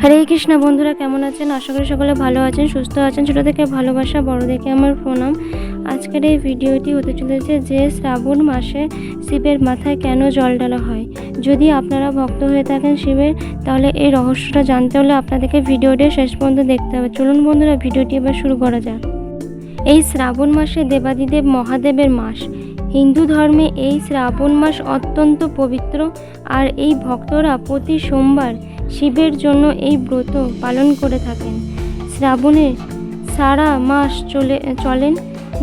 হরে কৃষ্ণ বন্ধুরা, কেমন আছেন? আশা করি সকলে ভালো আছেন, সুস্থ আছেন। ছোটো থেকে ভালোবাসা, বড় থেকে আমার প্রণাম। আজকের এই ভিডিওটি হতে চলেছে যে শ্রাবণ মাসে শিবের মাথায় কেন জল ঢালা হয়। যদি আপনারা ভক্ত হয়ে থাকেন শিবের, তাহলে এই রহস্যটা জানতে হলে আপনাদেরকে ভিডিওটি শেষ পর্যন্ত দেখতে হবে। চলুন বন্ধুরা, ভিডিওটি এবার শুরু করা যাক। এই শ্রাবণ মাসে দেবাদিদেব মহাদেবের মাস। হিন্দু ধর্মে এই শ্রাবণ মাস অত্যন্ত পবিত্র, আর এই ভক্তরা প্রতি সোমবার শিবের জন্য এই ব্রত পালন করে থাকেন। শ্রাবণে সারা মাস চলেন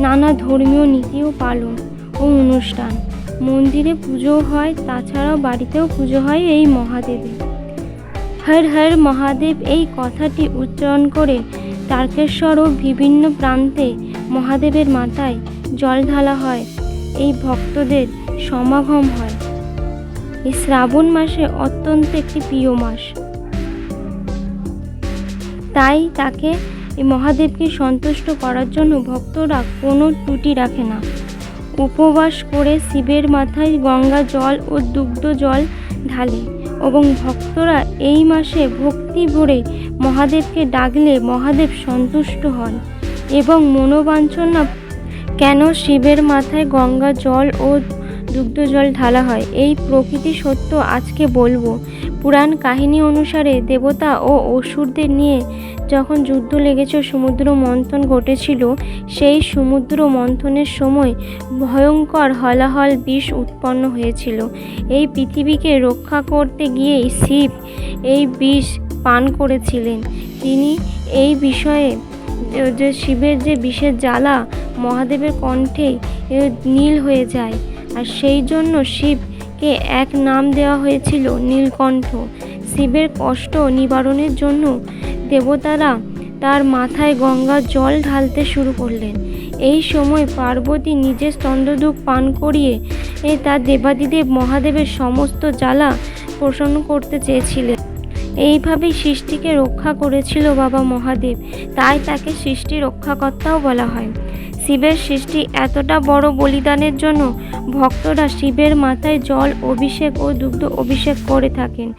নানা ধর্মীয় নীতি ও পালন ও অনুষ্ঠান। মন্দিরে পুজো হয়, তাছাড়াও বাড়িতেও পুজো হয় এই মহাদেবের। হর হর মহাদেব এই কথাটি উচ্চারণ করে তারকেশ্বর ও বিভিন্ন প্রান্তে মহাদেবের মাথায় জল ঢালা হয়। এই ভক্তদের সমাগম হয়। এই শ্রাবণ মাসে অত্যন্ত একটি প্রিয় মাস, তাই তাকে এই মহাদেবকে সন্তুষ্ট করার জন্য ভক্তরা কোনো ত্রুটি রাখে না। উপবাস করে শিবের মাথায় গঙ্গা জল ও দুগ্ধ জল ঢালে এবং ভক্তরা এই মাসে ভক্তি ভরে মহাদেবকে ডাকলে মহাদেব সন্তুষ্ট হন এবং মনোবাঞ্ছনা। কেন শিবের মাথায় গঙ্গা জল ও দুগ্ধ জল ঢালা হয়, এই প্রকৃতি সত্য আজকে বলবো। পুরাণ কাহিনী অনুসারে দেবতা ও অসুরদের নিয়ে যখন যুদ্ধ লেগেছে, সমুদ্র মন্থন ঘটেছিল, সেই সমুদ্র মন্থনের সময় ভয়ঙ্কর হলাহল বিষ উৎপন্ন হয়েছিল। এই পৃথিবীকে রক্ষা করতে গিয়ে শিব এই বিষ পান করেছিলেন। তিনি এই বিষয়ে যে শিবের যে বিষের জ্বালা মহাদেবের কণ্ঠে নীল হয়ে যায়, আর সেই জন্য শিবকে এক নাম দেওয়া হয়েছিল নীলকণ্ঠ। শিবের কষ্ট নিবারণের জন্য দেবতারা তার মাথায় গঙ্গার জল ঢালতে শুরু করলেন। এই সময় পার্বতী নিজের স্তন্ডদুধ পান করিয়ে তার দেবাদিদেব মহাদেবের সমস্ত জ্বালা প্রসন্ন করতে চেয়েছিলেন। এইভাবেই সৃষ্টিকে রক্ষা করেছিল বাবা মহাদেব, তাই তাকে সৃষ্টি রক্ষাকর্তাও বলা হয়। শিবের সৃষ্টি এতটা বড় বলিদানের জন্য ভক্তরা শিবের মাথায় জল অভিষেক ও দুগ্ধ অভিষেক করে থাকেন।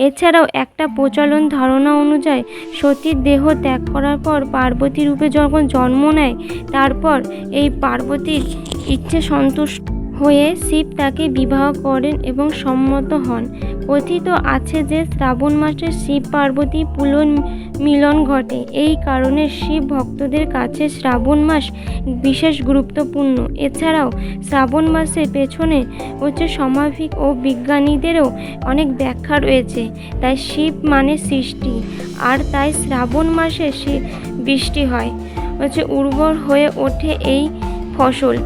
এছাড়াও একটা প্রচলন ধারণা অনুযায়ী সতীর দেহ ত্যাগ করার পর পার্বতী রূপে যখন জন্ম নেয়, তারপর এই পার্বতীর ইচ্ছে সন্তুষ্ট হয়ে শিব তাকে বিবাহ করেন এবং সম্মত হন। কথিত আছে যে শ্রাবণ মাসে শিব পার্বতী পুনর্মিলন ঘটে। এই কারণে শিব ভক্তদের কাছে শ্রাবণ মাস বিশেষ গুরুত্বপূর্ণ। এছাড়াও শ্রাবণ মাসের পেছনে সামাজিক ও বিজ্ঞানীদেরও অনেক ব্যাখ্যা রয়েছে। তাই শিব মানে সৃষ্টি, আর তাই শ্রাবণ মাসে বৃষ্টি হয়, উর্বর হয়ে ওঠে এই ফসল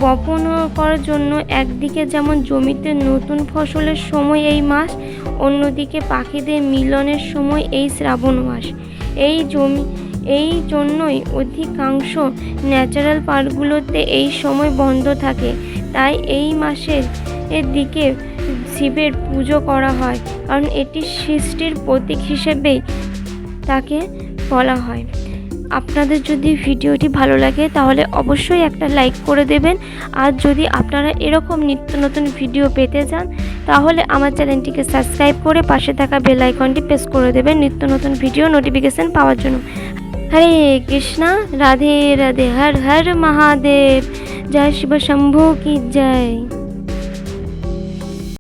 বপন করার জন্য। একদিকে যেমন জমিতে নতুন ফসলের সময় এই মাস, অন্যদিকে পাখিদের মিলনের সময় এই শ্রাবণ মাস। এই জন্যই অধিকাংশ ন্যাচারাল পার্কগুলোতে এই সময় বন্ধ থাকে। তাই এই মাসের দিকে শিবের পুজো করা হয়, কারণ এটি সৃষ্টির প্রতীক হিসেবেই তাকে বলা হয়। আপনাদের যদি ভিডিওটি ভালো লাগে তাহলে অবশ্যই একটা লাইক করে দেবেন। আর যদি আপনারা এরকম নিত্য নতুন ভিডিও পেতে চান, তাহলে আমার চ্যানেলটিকে সাবস্ক্রাইব করে পাশে থাকা বেল আইকনটি প্রেস করে দেবেন নিত্য নতুন ভিডিও নোটিফিকেশন পাওয়ার জন্য। হরে কৃষ্ণ, রাধে রাধে, হর হর মহাদেব, জয় শিব শম্ভু কি জয়।